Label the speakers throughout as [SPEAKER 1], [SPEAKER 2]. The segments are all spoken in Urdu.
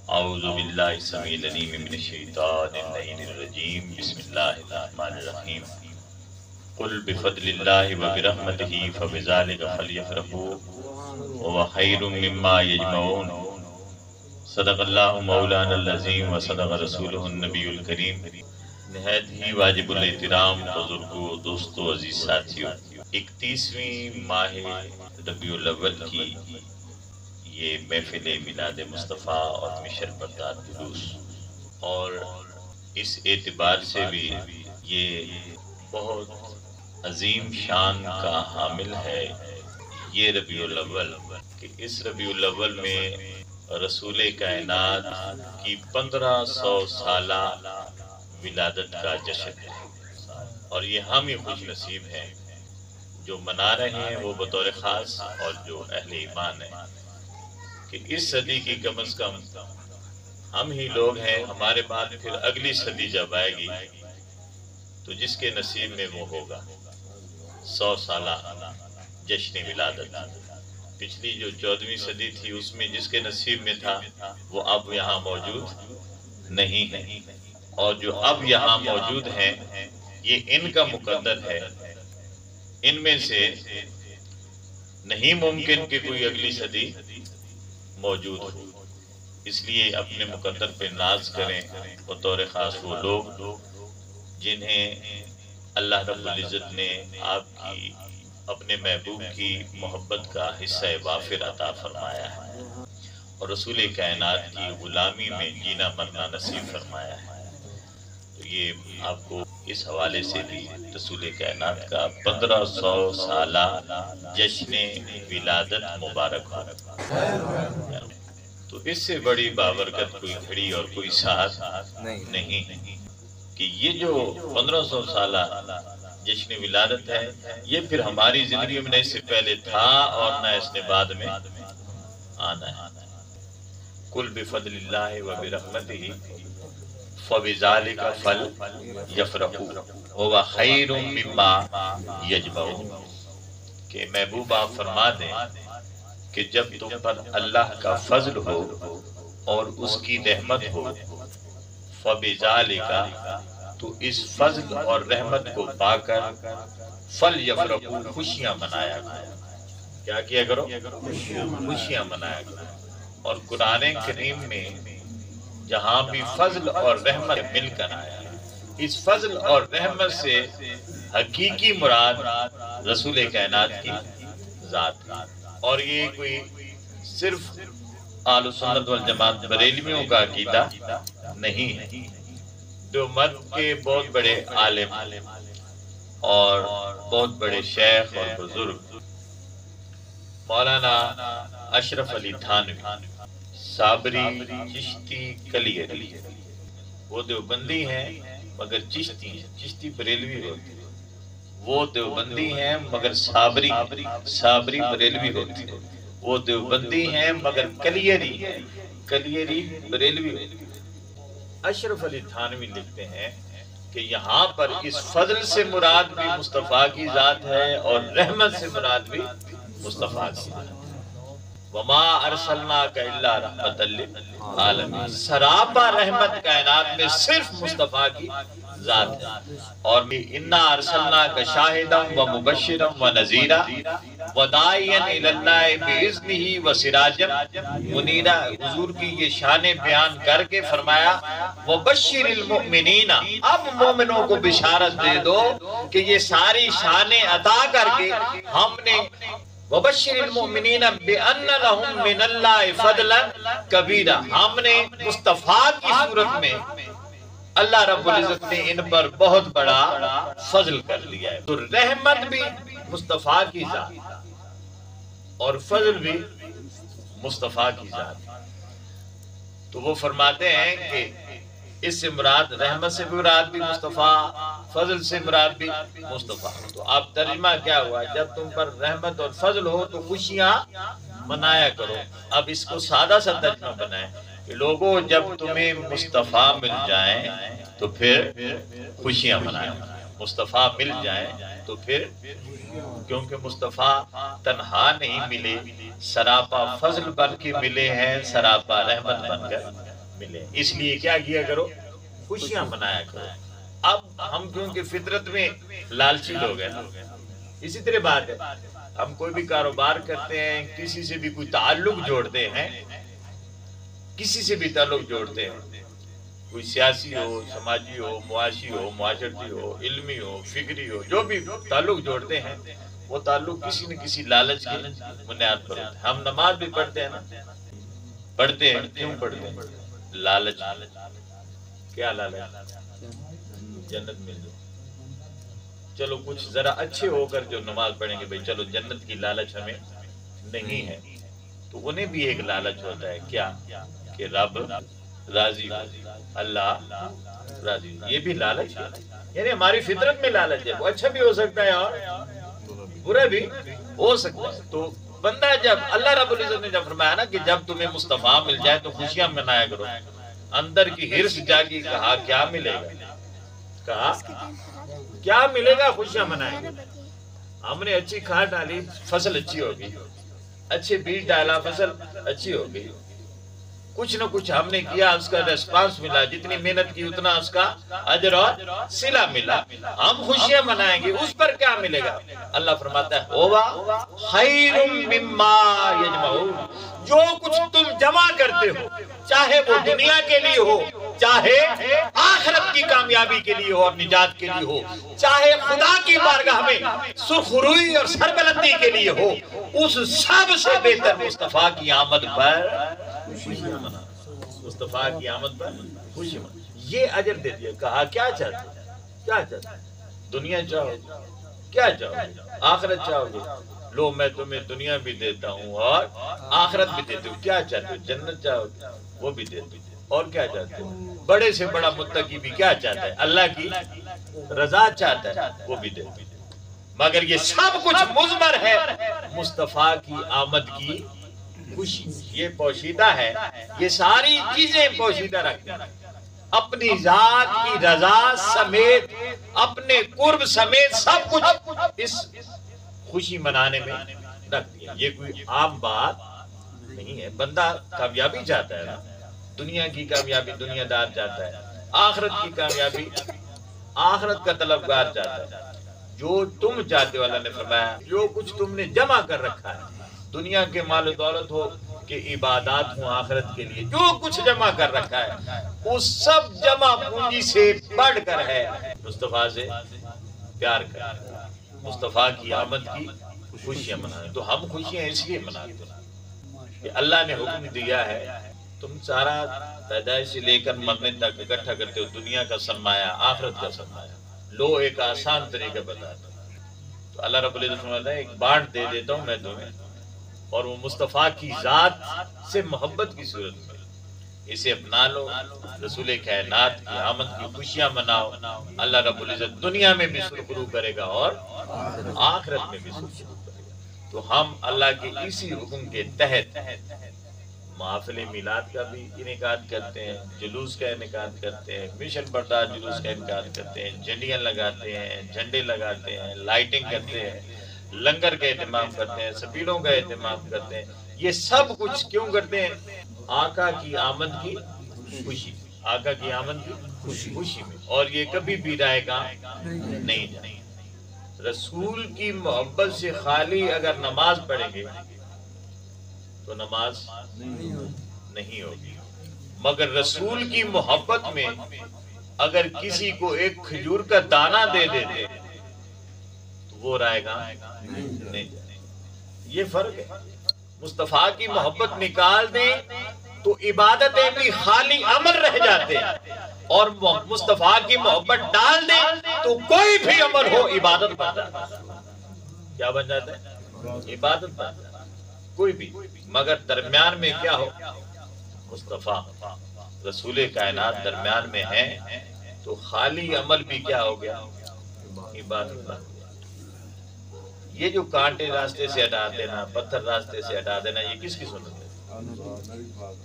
[SPEAKER 1] اعوذ باللہ السمیع العلیم من الشیطان اللعین الرجیم بسم اللہ الرحمن الرحیم قل بفضل اللہ وبرحمتہ فبذلک فلیفرحوا وهو خیر مما یجمعون صدق اللہ مولانا العظیم وصدق رسولہ النبی الکریم۔ نہایت ہی واجب الاحترام بزرگوں، دوستوں، عزیز ساتھیوں، 31ویں ماہ ربیع الاول کی یہ محفل میلاد مصطفیٰ اور مشر بردار جلوس، اور اس اعتبار سے بھی یہ بہت عظیم شان کا حامل ہے یہ ربیع الاول، کہ اس ربیع الاول میں رسول کائنات کی 1500 سالہ ولادت کا جشن ہے، اور یہ ہم ہی خوش نصیب ہیں جو منا رہے ہیں وہ بطور خاص، اور جو اہل ایمان ہیں کہ اس صدی کی کم از کم ہم ہی لوگ ہیں، ہمارے بعد پھر اگلی صدی جب آئے گی تو جس کے نصیب میں وہ ہوگا 100 سالہ جشن ولادت۔ پچھلی جو 14ویں صدی تھی اس میں جس کے نصیب میں تھا وہ اب یہاں موجود نہیں ہے، اور جو اب یہاں موجود ہیں یہ ان کا مقدر ہے، ان میں سے نہیں ممکن کہ کوئی اگلی صدی موجود ہو، اس لیے اپنے مقدر پہ ناز کریں، بطور خاص وہ لوگ جنہیں اللہ رب العزت نے آپ کی اپنے محبوب کی محبت کا حصہ وافر عطا فرمایا ہے اور رسول کائنات کی غلامی میں جینا مرنا نصیب فرمایا ہے۔ تو یہ آپ کو اس حوالے سے بھی رسول کائنات کا 1500 سالہ جشن ولادت مبارک ہو۔ تو اس سے بڑی بابرکت کوئی گھڑی اور کوئی ساتھ نہیں کہ یہ جو 1500 سالہ جشن ولادت ہے یہ پھر ہماری زندگی میں نہ اس سے پہلے تھا اور نہ اس نے بعد میں آنا ہے۔ قل بفضل اللہ وبرحمتہ فبذلک فلیفرحوا وهو خیر مما یجمعون، کہ محبوب آپ فرما دیں کہ جب تم پر اللہ کا فضل ہو اور اس کی رحمت ہو، فبذلک تو اس فضل اور رحمت کو پا کر فلیفرحوا خوشیاں منایا کرو۔ کیا کیا کرو؟ خوشیاں منایا کرو۔ اور قرآن کریم میں جہاں بھی فضل اور رحمت مل کر آیا، اس فضل اور رحمت سے حقیقی مراد رسول کائنات کی ذات ہے، اور یہ کوئی صرف اہل سنت والجماعت بریلویوں کا عقیدہ نہیں ہے۔ دیوبند کے بہت بڑے عالم اور بہت بڑے شیخ اور بزرگ مولانا اشرف علی تھانوی صابری چشتی کلیری، وہ دیوبندی ہیں مگر چشتی ہیں، چشتی بریلوی ہوتی ہے، وہ دیوبندی ہیں مگر صابری بریلوی ہوتی ہے، وہ دیوبندی ہیں مگر کلیری بریلوی ہوتی ہے۔ اشرف علی تھانوی لکھتے ہیں کہ یہاں پر اس فضل سے مراد بھی مصطفیٰ کی ذات ہے اور رحمت سے مراد بھی مصطفیٰ کی ذات ہے۔ وما ارسلناک الا رحمۃ للعالمین، سراپا رحمت کائنات میں صرف مصطفیٰ کی ذات ہے۔ اور انا ارسلناک شاہدا ومبشرا ونذیرا وداعیا الی اللہ باذنہ وسراجا منیرا۔ حضور کی یہ شان بیان کر کے فرمایا وبشر المؤمنین، اب مومنوں کو بشارت دے دو کہ یہ ساری شانیں عطا کر کے ہم نے وَبَشِّرِ الْمُؤْمِنِينَ بِأَنَّ لَهُم مِّنَ اللَّهِ فَضْلًا كَبِيرًا، ہم نے مصطفیٰ کی صورت میں اللہ رب العزت نے ان پر بہت بڑا فضل کر لیا ہے۔ تو رحمت بھی مصطفیٰ کی ذات اور فضل بھی مصطفیٰ کی ذات، تو وہ فرماتے ہیں کہ اس سے مراد رحمت سے مراد بھی مصطفیٰ، فضل سے مراد بھی مصطفیٰ۔ تو اب ترجمہ کیا ہوا؟ جب تم پر رحمت اور فضل ہو تو خوشیاں منایا کرو۔ اب اس کو سادہ سا ترجمہ بنائیں کہ لوگوں جب تمہیں مصطفیٰ مل جائیں تو پھر خوشیاں منائیں، مصطفیٰ مل جائیں تو پھر، کیونکہ مصطفیٰ تنہا نہیں ملے، سراپا فضل بن کے ملے ہیں، سراپا رحمت بن کر ملے، اس لیے کیا کیا کرو، خوشیاں منایا کرو۔ اب ہم کیونکہ فطرت میں لالچی لوگ ہیں نا، اسی طرح بات ہے، ہم کوئی بھی کاروبار کرتے ہیں، کسی سے بھی کوئی تعلق جوڑتے ہیں، کسی سے بھی تعلق جوڑتے ہیں، کوئی سیاسی ہو، سماجی ہو، معاشی ہو، معاشرتی ہو، علمی ہو، فکری ہو، جو بھی تعلق جوڑتے ہیں وہ تعلق کسی نہ کسی لالچ کی بنیاد پر ہوتا ہے۔ ہم نماز بھی پڑھتے ہیں نا، پڑھتے ہیں، کیوں پڑھتے ہیں؟ لالچ۔ کیا لالچ؟ جنت مل جائے۔ چلو کچھ ذرا اچھے ہو کر جو نماز پڑھیں گے، بھئی چلو جنت کی لالچ ہمیں نہیں ہے، تو انہیں بھی ایک لالچ ہوتا ہے، کیا کہ رب راضی ہو، اللہ راضی ہو۔ یہ بھی لالچ ہے، یعنی ہماری فطرت میں لالچ ہے، وہ اچھا بھی ہو سکتا ہے اور برا بھی ہو سکتا ہے۔ تو بندہ جب اللہ رب العزت نے جب فرمایا نا کہ جب تمہیں مصطفیٰ مل جائے تو خوشیاں منایا کرو، اندر کی ہرس جاگی، کہا کیا ملے گا، کہا کیا ملے گا، خوشیاں منائیں گے۔ ہم نے اچھی کھاد ڈالی، فصل اچھی ہوگی، اچھے بیج ڈالا، فصل اچھی ہوگی، کچھ نہ کچھ ہم نے کیا، اس کا ریسپانس ملا، جتنی محنت کی اتنا اس کا اجر اور صلہ ملا، ہم خوشیاں منائیں گے۔ اس پر کیا ملے گا؟ اللہ فرماتا ہے ہوا خیر مما یجمعون، جو کچھ تم جمع کرتے ہو، چاہے وہ دنیا کے لیے ہو، چاہے آخرت کی کامیابی کے لیے ہو اور نجات کے لیے ہو، چاہے خدا کی بارگاہ میں سرخروئی اور سربلندی کے لیے ہو، اس سب سے بہتر مصطفیٰ کی آمد پر خوشیاں منا، مصطفیٰ کی آمد پر خوشی منا۔ یہ اجر دے دیا۔ کہا کیا چاہتے، کیا چاہتے، دنیا چاہو، کیا چاہو گے، آخرت چاہو گے، لو میں تمہیں دنیا بھی دیتا ہوں اور آخرت بھی دیتا ہوں، کیا چاہتے ہو، جنت چاہو گے وہ بھی دیتا ہوں، اور کیا چاہتے ہو، بڑے سے بڑا متقی بھی کیا چاہتا ہے، اللہ کی رضا چاہتا ہے، وہ بھی دیتا ہوں۔ مگر یہ سب کچھ مضمر ہے مصطفیٰ کی آمد کی خوشی، یہ پوشیدہ ہے، یہ ساری چیزیں پوشیدہ رکھتے ہیں، اپنی ذات کی رضا سمیت، اپنے قرب سمیت سب کچھ اس خوشی منانے میں رکھ دیا۔ یہ کوئی عام بات نہیں ہے۔ بندہ کامیابی چاہتا ہے نا، دنیا کی کامیابی دنیا دار چاہتا ہے، آخرت کی کامیابی آخرت کا طلبگار چاہتا ہے۔ جو تم چاہتے ہو، اللہ نے فرمایا جو کچھ تم نے جمع کر رکھا ہے، دنیا کے مال و دولت ہو کہ عبادات ہوں آخرت کے لیے، جو کچھ جمع کر رکھا ہے وہ سب جمع پونجی سے بڑھ کر ہے مصطفیٰ سے پیار کر، مصطفیٰ کی آمد کی خوشیاں منائیں۔ تو ہم خوشیاں اس لیے مناتے ہیں کہ اللہ نے حکم دیا ہے، تم سارا پیدائش سے لے کر مرنے تک اکٹھا کرتے ہو، دنیا کا سرمایہ، آخرت کا سرمایہ، لو ایک آسان طریقہ بتاتا ہوں۔ تو اللہ رب العزت فرماتا ہے ایک بانٹ دے دیتا ہوں میں تمہیں، اور وہ مصطفیٰ کی ذات سے محبت کی صورت میں، اسے اپنا لو، رسول کائنات کی آمد کی خوشیاں مناؤ، اللہ رب العزت دنیا میں بھی سرخرو کرے گا اور آخرت میں بھی سرخرو کرے گا۔ تو ہم اللہ کے اسی حکم کے تحت محافل میلاد کا بھی انعقاد کرتے ہیں، جلوس کا انعقاد کرتے ہیں، مشن بردار جلوس کا انعقاد کرتے ہیں، جھنڈیاں لگاتے ہیں، جھنڈے لگاتے ہیں، لائٹنگ کرتے ہیں، لنگر کا اہتمام کرتے ہیں، سبیلوں کا اہتمام کرتے ہیں۔ یہ سب کچھ کیوں کرتے ہیں؟ آقا کی آمد کی خوشی، آقا کی آمد کی خوشی میں، اور یہ کبھی بھی رائے گا نہیں جائے۔ رسول کی محبت سے خالی اگر نماز پڑھیں گے تو نماز نہیں ہوگی، مگر رسول کی محبت میں اگر کسی کو ایک کھجور کا دانہ دے دیتے تو وہ رائے گا نہیں جائے۔ یہ فرق ہے۔ مصطفیٰ کی محبت نکال دیں تو عبادتیں بھی خالی عمل رہ جاتے ہیں، اور مصطفیٰ کی محبت ڈال دیں تو کوئی بھی عمل ہو عبادت بن جاتا ہے۔ کیا بن جاتا ہے؟ عبادت بن جاتا ہے کوئی بھی، مگر درمیان میں کیا ہو، مصطفیٰ رسول کائنات درمیان میں ہے تو خالی عمل بھی کیا ہو گیا، عبادت بن گیا۔ یہ جو کانٹے راستے سے ہٹا دینا، پتھر راستے سے ہٹا دینا، یہ کس کی سنت ہے؟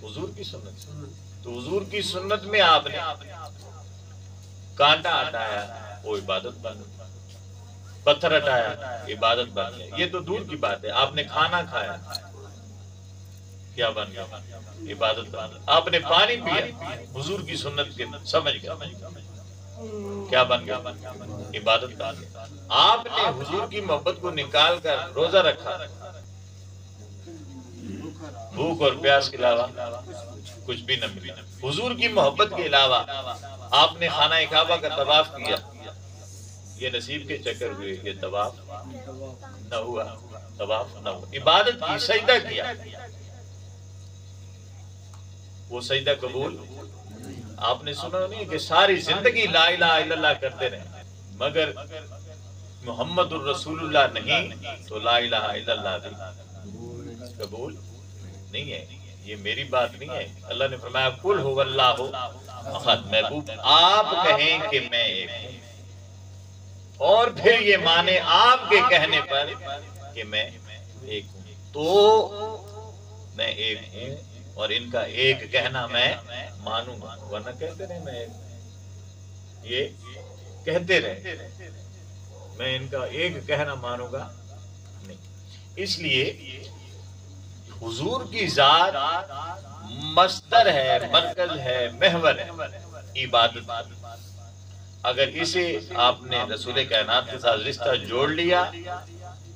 [SPEAKER 1] حضور کی سنت۔ تو حضور کی سنت میں آپ نے کانٹا ہٹایا، وہ عبادت بن گیا، پتھر ہٹایا، عبادت بن گیا۔ یہ تو دور کی بات ہے، آپ نے کھانا کھایا، کیا بن گیا؟ عبادت بن گیا۔ آپ نے پانی پیا، حضور کی سنت کے سمجھ گیا، کیا بن گیا؟ عبادت بن گیا۔ آپ نے حضور کی محبت کو نکال کر روزہ رکھا، بھوک اور پیاس کے علاوہ کچھ بھی نہ ملا۔ حضور کی محبت کے علاوہ آپ نے خانہ کعبہ کا طواف کیا، یہ نصیب کے چکر ہوئے، یہ طواف نہ ہوا، طواف نہ ہوا۔ عبادت کی، سجدہ کیا، وہ سجدہ قبول۔ آپ نے سنا نہیں کہ ساری زندگی لا الہ الا اللہ کرتے رہے مگر محمد الرسول اللہ نہیں تو لا الہ الا اللہ بھی قبول نہیں ہے۔ یہ میری بات نہیں ہے، اللہ نے فرمایا قل هو اللہ احد، محبوب آپ کہیں کہ میں ایک ہوں، اور پھر یہ مانے آپ کے کہنے پر کہ میں ایک ہوں، تو میں ایک ہوں اور ان کا ایک کہنا میں مانوں گا، ورنہ کہتے رہے میں ایک، یہ کہتے رہے میں ان کا ایک کہنا مانوں گا نہیں۔ اس لیے حضور کی ذات مصدر ہے، مرکز ہے، محور ہے عبادت۔ اگر اسے آپ نے رسول کائنات کے ساتھ رشتہ جوڑ لیا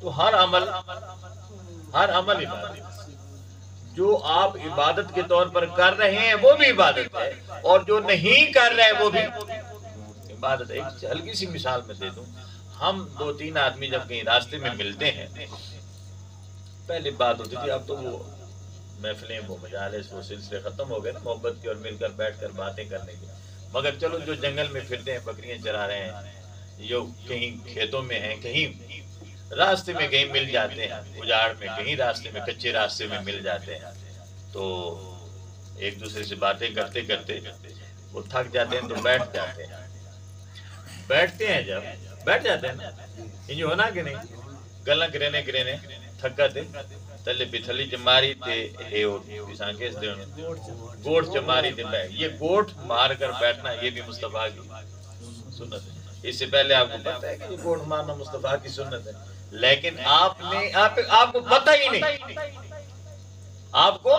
[SPEAKER 1] تو ہر عمل عبادت۔ جو آپ عبادت کے طور پر کر رہے ہیں وہ بھی عبادت ہے، اور جو نہیں کر رہے وہ بھی عبادت ہے۔ ایک ہلکی سی مثال میں دے دوں، ہم 2-3 آدمی جب کہیں راستے میں ملتے ہیں، پہلے بات ہوتی تھی، اب تو وہ محفلیں، وہ مجالس، وہ سلسلے ختم ہو گئے محبت کی اور مل کر بیٹھ کر باتیں کرنے کی۔ مگر چلو جو جنگل میں پھرتے ہیں، بکریاں چرا رہے ہیں، جو کہیں کھیتوں میں ہیں، کہیں راستے میں کہیں مل جاتے ہیں، اجاڑ میں کہیں راستے میں، کچے راستے میں مل جاتے ہیں، تو ایک دوسرے سے باتیں کرتے کرتے وہ تھک جاتے ہیں تو بیٹھ جاتے ہیں۔ بیٹھتے ہیں، جب بیٹھ جاتے ہیں نا، یہ جو ہونا کہ نہیں، گلا گرینے تھکا تے تلے پتھلی چماری تے گوٹ چماری تے بیٹھ، یہ گوٹ مار کر بیٹھنا یہ بھی مصطفیٰ کی سنت ہے۔ اس سے پہلے آپ کو پتہ ہے کہ یہ گوٹ مارنا مصطفیٰ کی سنت ہے، لیکن آپ کو پتہ ہی نہیں، آپ کو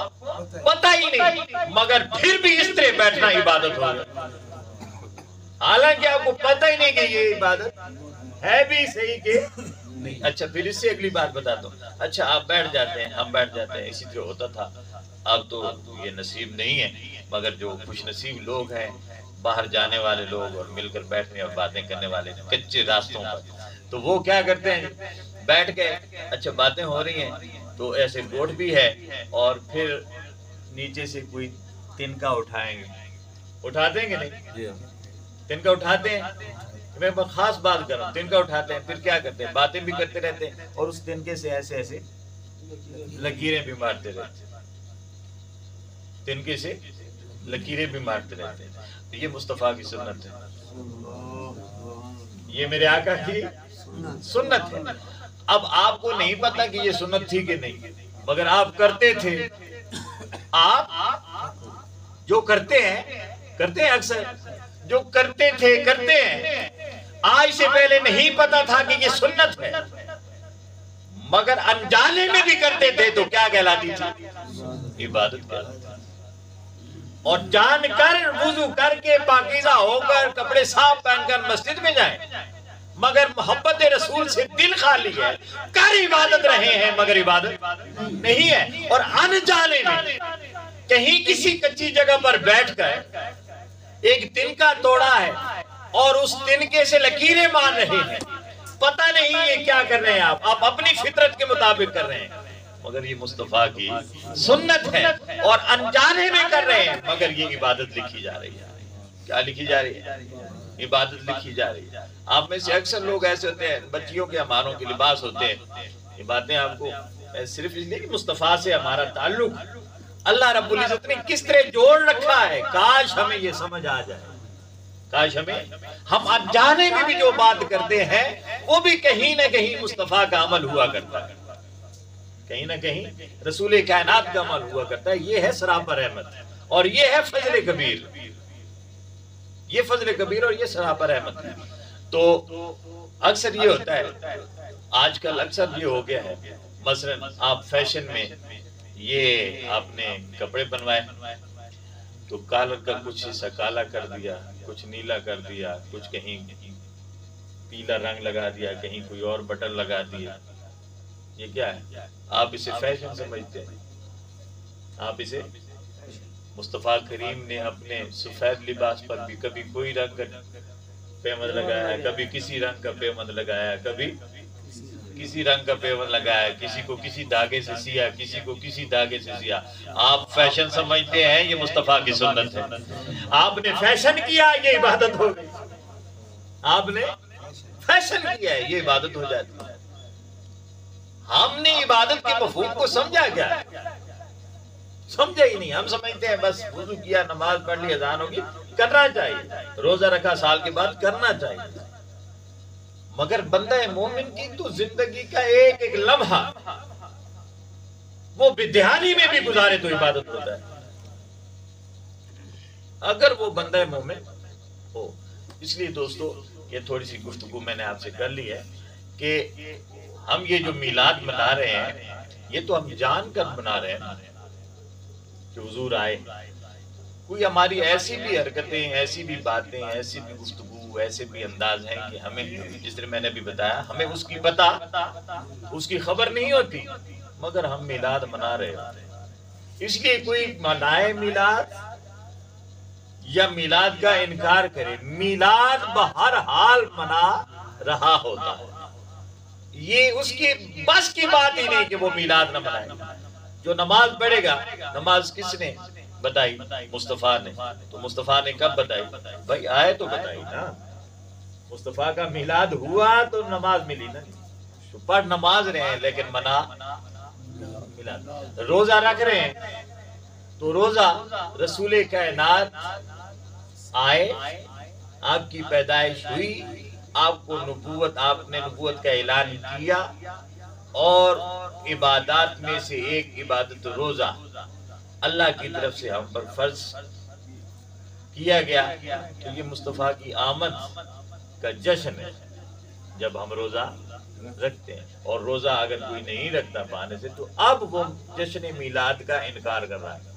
[SPEAKER 1] پتہ ہی نہیں، مگر پھر بھی اس طرح بیٹھنا عبادت ہو گیا، حالانکہ آپ کو پتہ ہی نہیں کہ یہ عبادت ہے بھی صحیح کہ نہیں۔ اچھا، پھر اس سے اگلی بات بتاتا ہوں۔ اچھا، آپ بیٹھ جاتے ہیں، ہم بیٹھ جاتے ہیں، اسی طرح ہوتا تھا، اب تو یہ نصیب نہیں ہے، مگر جو خوش نصیب لوگ ہیں، باہر جانے والے لوگ اور مل کر بیٹھنے اور باتیں کرنے والے کچے راستوں پر، تو وہ کیا کرتے ہیں، بیٹھ کے اچھا باتیں ہو رہی ہیں تو ایسے گوٹ بھی ہے، اور پھر نیچے سے کوئی تنکا اٹھائیں گے، اٹھاتے ہیں کہ نہیں؟ تنکا اٹھاتے ہیں، میں خاص بات کر رہا ہوں، تنکا اٹھاتے ہیں، پھر کیا کرتے ہیں، باتیں بھی کرتے رہتے ہیں، اور اس تنکے سے ایسے ایسے لکیریں بھی مارتے رہتے ہیں، تنکے سے لکیریں بھی مارتے رہتے ہیں۔ یہ مصطفیٰ کی سنت ہے، یہ میرے آقا کی سنت ہے۔ اب آپ کو نہیں پتا کہ یہ سنت تھی کہ نہیں، مگر آپ کرتے تھے۔ آپ جو کرتے ہیں اکثر، جو کرتے تھے کرتے ہیں، آج سے پہلے نہیں پتا تھا کہ یہ سنت ہے، مگر انجانے میں بھی کرتے تھے تو کیا کہلاتی تھی؟ عبادت کہلاتی تھی۔ اور جان کر وضو کر کے پاکیزہ ہو کر کپڑے صاف پہن کر مسجد میں جائیں، مگر محبت رسول سے دل خالی ہے، کر عبادت رہے ہیں مگر عبادت نہیں ہے، اور انجانے میں کہیں کسی کچی جگہ پر بیٹھ کر ایک تنکا توڑا ہے اور اس تنکے سے لکیریں مار رہے ہیں، پتہ نہیں یہ کیا کر رہے ہیں، آپ اپنی فطرت کے مطابق کر رہے ہیں، مگر یہ مصطفیٰ کی سنت ہے، اور انجانے میں کر رہے ہیں مگر یہ عبادت لکھی جا رہی ہے۔ کیا لکھی جا رہی ہے؟ عبادت لکھی جا رہی ہے۔ آپ میں سے اکثر لوگ ایسے ہوتے ہیں، بچیوں کے ہماروں کے لباس ہوتے ہیں، یہ باتیں آپ کو صرف اس لیے کہ مصطفیٰ سے ہمارا تعلق اللہ رب العزت نے کس طرح جوڑ رکھا ہے، کاش ہمیں یہ سمجھ آ جائے، کاش ہم انجانے میں بھی جو بات کرتے ہیں وہ بھی کہیں نہ کہیں مصطفیٰ کا عمل ہوا کرتا ہے، کہیں نہ کہیں رسول کائنات کا عمل ہوا کرتا ہے۔ یہ ہے سراپا رحمت، اور یہ ہے فضل کبیر، یہ فضل کبیر اور یہ سراپا رحمت ہے۔ تو اکثر یہ ہوتا ہے، آج کل اکثر یہ ہو گیا ہے، مثلا آپ فیشن میں یہ آپ نے کپڑے بنوائے تو کالر کا کچھ حصہ کالا کر دیا، کچھ نیلا کر دیا، کچھ کہیں پیلا رنگ لگا دیا، کہیں کوئی اور بٹن لگا دیا. یہ کیا ہے؟ آپ اسے فیشن سمجھتے ہیں. آپ اسے مصطفیٰ کریم نے اپنے سفید لباس پر بھی کبھی کوئی رنگ کا پیمند لگایا، کبھی کسی رنگ کا پیمند لگایا، کبھی کسی رنگ کا پیمند لگایا، کسی کو کسی دھاگے سے سیا، کسی کو کسی دھاگے سے سیا. آپ فیشن سمجھتے ہیں، یہ مصطفیٰ کی سنت ہے. آپ نے فیشن کیا، یہ عبادت ہو گئی. آپ نے فیشن کیا ہے، یہ عبادت ہو جاتی ہے. ہم نے عبادت کے مفہوم کو سمجھا کیا؟ سمجھا ہی نہیں. ہم سمجھتے ہیں بس وضو کیا، نماز پڑھ لی، اذان ہوگی، کرنا چاہیے. روزہ رکھا سال کے بعد، کرنا چاہیے. مگر بندہ مومن کی تو زندگی کا ایک ایک لمحہ وہ بدحانی میں بھی گزارے تو عبادت ہوتا ہے، اگر وہ بندہ مومن ہو. اس لیے دوستو یہ تھوڑی سی گفتگو میں نے آپ سے کر لی ہے کہ ہم یہ جو میلاد منا رہے ہیں، یہ تو ہم جان کر منا رہے ہیں کہ حضور آئے. کوئی ہماری ایسی بھی حرکتیں، ایسی بھی باتیں، ایسی بھی گفتگو، ایسے بھی انداز ہیں کہ ہمیں، جس طرح میں نے بھی بتایا، ہمیں اس کی پتہ، اس کی خبر نہیں ہوتی، مگر ہم میلاد منا رہے ہوتے ہیں. اس لیے کوئی منائے میلاد یا میلاد کا انکار کرے، میلاد بہر حال منا رہا ہوتا ہے. یہ اس کی بس کی بات ہی نہیں کہ وہ میلاد نہ منائے. جو نماز پڑھے گا، نماز کس نے بتائی؟ مصطفیٰ نے. تو مصطفیٰ نے کب بتائی؟ بھائی آئے تو بتائی نا. مصطفیٰ کا میلاد ہوا تو نماز ملی نا. تو پڑھ نماز رہے ہیں لیکن منا میلاد. روزہ رکھ رہے ہیں تو روزہ رسول کائنات آئے، آپ کی پیدائش ہوئی، آپ کو نبوت، آپ نے نبوت کا اعلان کیا، اور عبادات میں سے ایک عبادت روزہ اللہ کی طرف سے ہم پر فرض کیا گیا. تو یہ مصطفیٰ کی آمد کا جشن ہے جب ہم روزہ رکھتے ہیں. اور روزہ اگر کوئی نہیں رکھتا پانے سے تو اب وہ جشن میلاد کا انکار کر رہا ہے.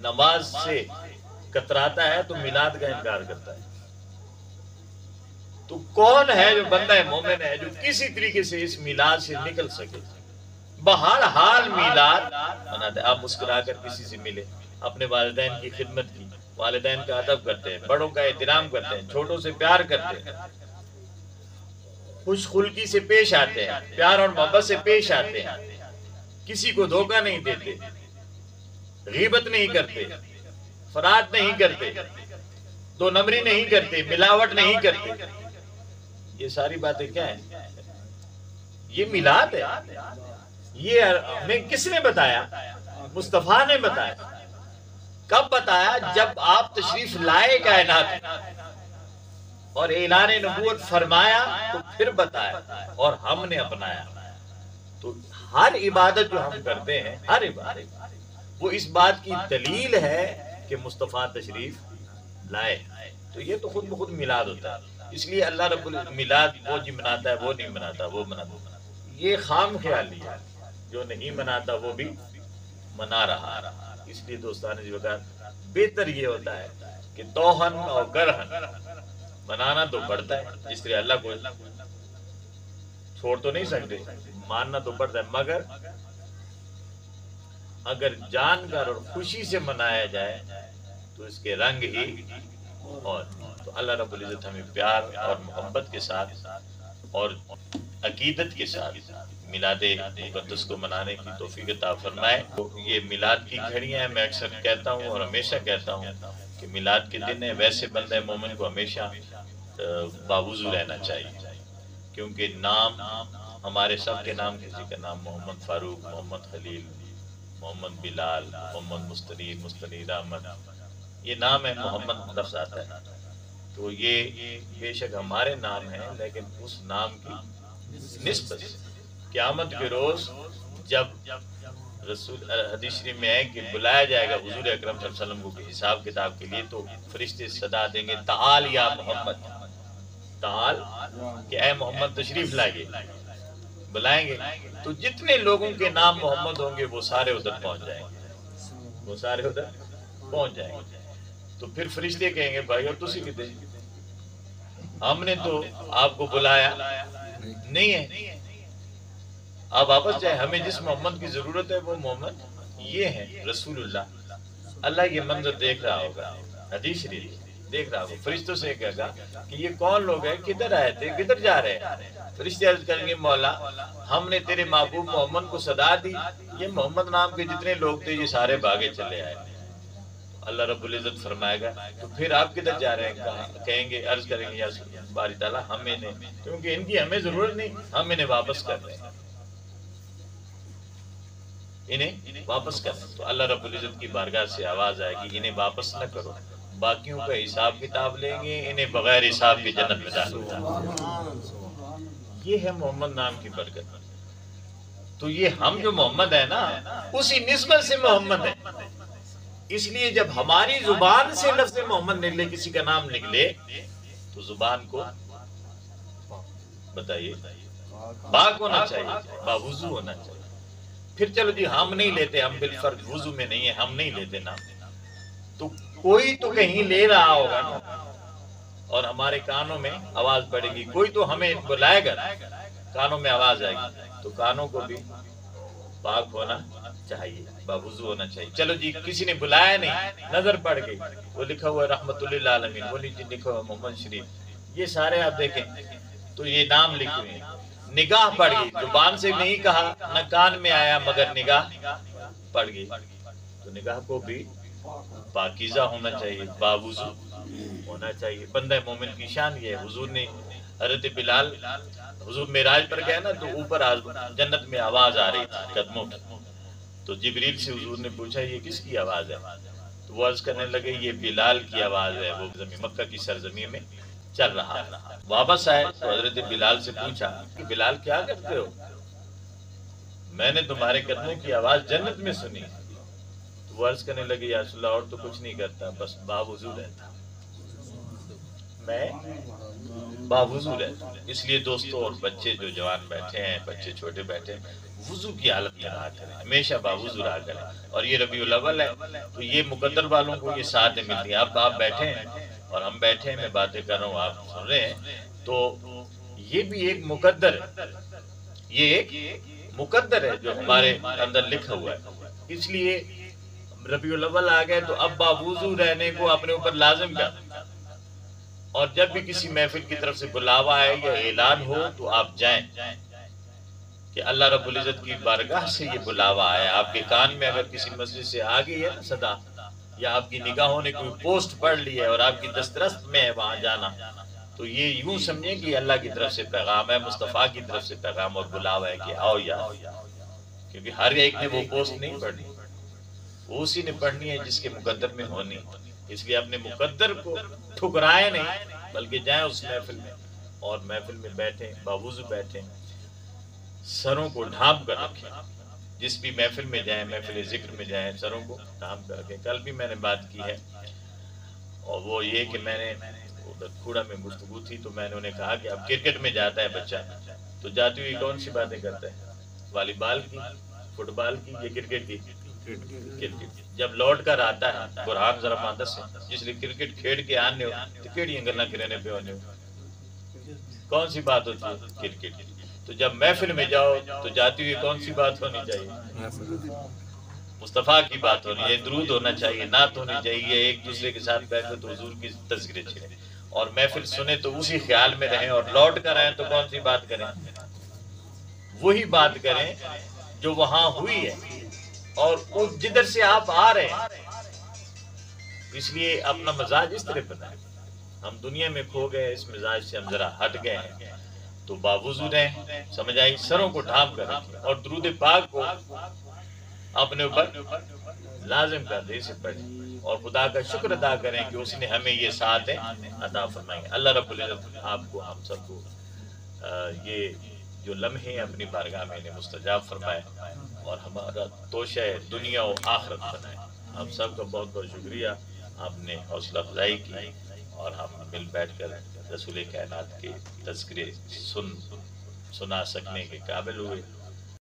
[SPEAKER 1] نماز سے کتراتا ہے تو میلاد کا انکار کرتا ہے. تو کون ہے جو بندہ مومن ہے جو کسی طریقے سے اس میلاد سے نکل سکے؟ بہر حال میلاد مناتے. آپ مسکرا کر کسی سے ملے، اپنے والدین کی خدمت کی، والدین کا ادب کرتے ہیں، بڑوں کا احترام کرتے ہیں، چھوٹوں سے پیار کرتے ہیں، خوش خلقی سے پیش آتے ہیں، پیار اور محبت سے پیش آتے ہیں، کسی کو دھوکہ نہیں دیتے، غیبت نہیں کرتے، فراد نہیں کرتے، دو نمبری نہیں کرتے، ملاوٹ نہیں کرتے. یہ ساری باتیں کیا ہیں؟ یہ میلاد ہے. یہ ہمیں کس نے بتایا؟ مصطفیٰ نے بتایا. کب بتایا؟ جب آپ تشریف لائے کائنات اور اعلان نبوت فرمایا تو پھر بتایا اور ہم نے اپنایا. تو ہر عبادت جو ہم کرتے ہیں، ہر عبادت، وہ اس بات کی دلیل ہے کہ مصطفیٰ تشریف لائے. تو یہ تو خود بخود میلاد ہوتا ہے. اس لیے اللہ رب میلاد وہ جی مناتا ہے، وہ نہیں مناتا، وہ مناتا. یہ خام خیالی ہے. جو نہیں مناتا وہ بھی منا رہا. اس لیے دوستان جی وقت بہتر یہ ہوتا ہے کہ توہن اور گرہن منانا تو پڑتا ہے. جس طرح اللہ کو چھوڑ تو نہیں سکتے، ماننا تو پڑتا ہے، مگر اگر جان کر اور خوشی سے منایا جائے تو اس کے رنگ ہی. اور تو اللہ رب العزت ہمیں پیار اور محبت کے ساتھ اور عقیدت کے ساتھ میلاد مقدس کو منانے کی توفیق عطا فرمائے. یہ میلاد کی گھڑیاں ہیں. میں اکثر کہتا ہوں اور ہمیشہ کہتا ہوں کہ میلاد کے دن ہے، ویسے بندہ مومن کو ہمیشہ باوضو رہنا چاہیے، کیونکہ نام ہمارے سب کے نام، کسی کا نام محمد فاروق، محمد خلیل، محمد بلال، محمد مستنیر احمد، یہ نام ہے. محمد لفظ آتا ہے تو یہ بے شک ہمارے نام ہیں، لیکن اس نام کی نسبت قیامت کے روز جب رسول حدیث شریف میں ہے کہ بلایا جائے گا حضور اکرم صلی اللہ علیہ وسلم کو حساب کتاب کے لیے، تو فرشتے صدا دیں گے تعال یا محمد، تعال کہ اے محمد تشریف لائیے. بلائیں گے تو جتنے لوگوں کے نام محمد ہوں گے وہ سارے ادھر پہنچ جائیں گے، وہ سارے ادھر پہنچ جائیں گے۔ تو پھر فرشتے کہیں گے بھائی اور تسی کدھر، ہم نے تو آپ کو بلایا نہیں ہے، آپ واپس جائیں، ہمیں جس محمد کی ضرورت ہے وہ محمد یہ ہے رسول اللہ۔ اللہ یہ منظر دیکھ رہا ہوگا، حدیث شریف دیکھ رہا ہوگا، فرشتوں سے کہے گا کہ یہ کون لوگ ہیں، کدھر آئے تھے، کدھر جا رہے ہیں؟ فرشتے عرض کریں گے مولا ہم نے تیرے محبوب محمد کو صدا دی، یہ محمد نام کے جتنے لوگ تھے یہ سارے بھاگے چلے آئے۔ اللہ رب العزت فرمائے گا تو پھر آپ کدھر جا رہے ہیں؟ کہیں گے عرض کریں گے یا باری تعالیٰ ہمیں نے، کیونکہ ان کی ہمیں ضرورت نہیں، ہم انہیں واپس کر رہے ہیں، انہیں واپس کر رہے ہیں۔ تو اللہ رب العزت کی بارگاہ سے آواز آئے گی انہیں واپس نہ کرو، باقیوں کا حساب کتاب لیں گے، انہیں بغیر حساب کی جنت میں ڈالیں۔ یہ ہے محمد نام کی برکت۔ تو یہ ہم جو محمد ہے نا اسی نسبت سے محمد ہے، اس لیے جب ہماری زبان سے لفظ محمد نکلے، کسی کا نام نکلے تو زبان کو بتائیے پاک ہونا چاہیے، باوضو ہونا چاہیے۔ پھر چلو جی ہم نہیں لیتے، ہم بالفرض وضو میں نہیں ہیں، ہم نہیں لیتے نام، تو کوئی تو کہیں لے رہا ہوگا نا، اور ہمارے کانوں میں آواز پڑے گی، کوئی تو ہمیں بلائے گا، کانوں میں آواز آئے گی، تو کانوں کو بھی پاک ہونا چاہیے، باوضو ہونا چاہیے۔ چلو جی کسی نے بلایا نہیں، نظر پڑ گئی، وہ لکھا ہوا رحمت للعالمین، وہ لکھا ہوا محمد شریف، یہ سارے آپ دیکھیں تو یہ نام لکھے ہوئے ہیں۔ نگاہ پڑ گئی، زبان سے نہیں کہا، نہ کان میں آیا، مگر نگاہ پڑ گئی، تو نگاہ کو بھی پاکیزہ ہونا چاہیے، باوضو ہونا چاہیے۔ بندہ مومن کی شان یہ ہے۔ حضور نے حضرت بلال، حضور معراج پر گئے نا تو اوپر جنت میں آواز آ رہی تھی قدموں کی، تو جبریل سے حضور نے پوچھا یہ کس کی آواز ہے؟ تو وہ عرض کرنے لگے یہ بلال کی آواز ہے، وہ مکہ کی سرزمین میں چل رہا ہے۔ واپس آئے تو حضرت بلال سے پوچھا کہ بلال کیا کرتے ہو؟ میں نے تمہارے قدموں کی آواز جنت میں سنی۔ تو وہ عرض کرنے لگے یا رسول اللہ اور تو کچھ نہیں کرتا، بس باوضو رہتا، میں باوضو رہتا۔ اس لیے دوستو اور بچے جو جوان بیٹھے ہیں، بچے چھوٹے بیٹھے ہیں، وضو کی حالت میں رہا کریں، ہمیشہ باوضو رہا کریں۔ اور یہ ربیع الاول ہے تو یہ مقدر والوں کو یہ ساتھ ملتی ہیں۔ اب آپ بیٹھے ہیں اور ہم بیٹھے ہیں، میں باتیں کر رہا ہوں، آپ سن رہے ہیں، تو یہ بھی ایک مقدر ہے، یہ ایک مقدر ہے جو ہمارے اندر لکھا ہوا ہے۔ اس لیے ربیع الاول آ گئے تو اب باوضو رہنے کو اپنے اوپر لازم کر، اور جب بھی کسی محفل کی طرف سے بلاوا آئے یا اعلان ہو تو آپ جائیں کہ اللہ رب العزت کی بارگاہ سے یہ بلاوا آیا۔ آپ کے کان میں اگر کسی مسجد سے آ گئی ہے نا صدا، یا آپ کی نگاہوں نے کوئی پوسٹ پڑھ لی ہے اور آپ کی دسترس میں ہے وہاں جانا، تو یہ یوں سمجھیں کہ اللہ کی طرف سے پیغام ہے، مصطفیٰ کی طرف سے پیغام اور بلاوا ہے کہ آؤ یار، کیونکہ ہر ایک نے وہ پوسٹ نہیں پڑھنی، وہ اسی نے پڑھنی ہے جس کے مقدر میں ہونی۔ اس لیے اپنے مقدر کو ٹھکرائے نہیں، بلکہ جائیں اس محفل میں اور محفل میں بیٹھیں، باوضو بیٹھیں، سروں کو ڈھانپ کر رکھیں۔ جس بھی محفل میں جائیں، محفل ذکر میں جائیں، سروں کو ڈھانپ کر رکھیں۔ کل بھی میں نے بات کی ہے، اور وہ یہ کہ میں نے کھوڑا میں گفتگو تھی تو میں نے انہیں کہا کہ اب کرکٹ میں جاتا ہے بچہ تو جاتی ہوئی کون سی باتیں کرتا ہے؟ والی بال کی، فٹ بال کی یا کرکٹ کی؟ کرکٹ۔ جب لوٹ کر آتا ہے برہان ذرا ماندس سے جس لیے کرکٹ کھیڑ کے آنے ہو تو کیڑی انگلنا کرنے پہ ہونے ہو، کون سی بات ہوتی ہے؟ کرکٹ۔ تو جب محفل میں جاؤ تو جاتی ہوئی کون سی بات ہونی چاہیے؟ مصطفیٰ کی بات ہونی ہے، درود ہونا چاہیے، نعت ہونی چاہیے، ایک دوسرے کے ساتھ بیٹھے تو حضور کی تذکرے چھڑیں، اور محفل سنیں تو اسی خیال میں رہیں، اور لوٹ کر آئیں تو کون سی بات کریں؟ وہی بات کریں جو وہاں ہوئی ہے اور جدھر سے آپ آ رہے ہیں۔ اس لیے اپنا مزاج اس طرح بنائیں۔ ہم دنیا میں کھو گئے، اس مزاج سے ہم ذرا ہٹ گئے ہیں، تو باوضو رہیں، سمجھ آئی، سروں کو ڈھانپ کر رکھیں اور درود پاک کو اپنے اوپر لازم کر دے، اسے پڑھیں اور خدا کا شکر ادا کریں کہ اس نے ہمیں یہ ساتھ عطا فرمائے۔ اللہ رب العزت آپ کو، ہم سب کو یہ جو لمحے اپنی بارگاہ میں انہیں مستجاب فرمائے اور ہمارا توشہ دنیا و آخرت بنائے۔ آپ سب کا بہت بہت شکریہ، آپ نے حوصلہ افزائی کی اور ہم مل بیٹھ کر رسول کائنات کے تذکرے سنا سکنے کے قابل ہوئے.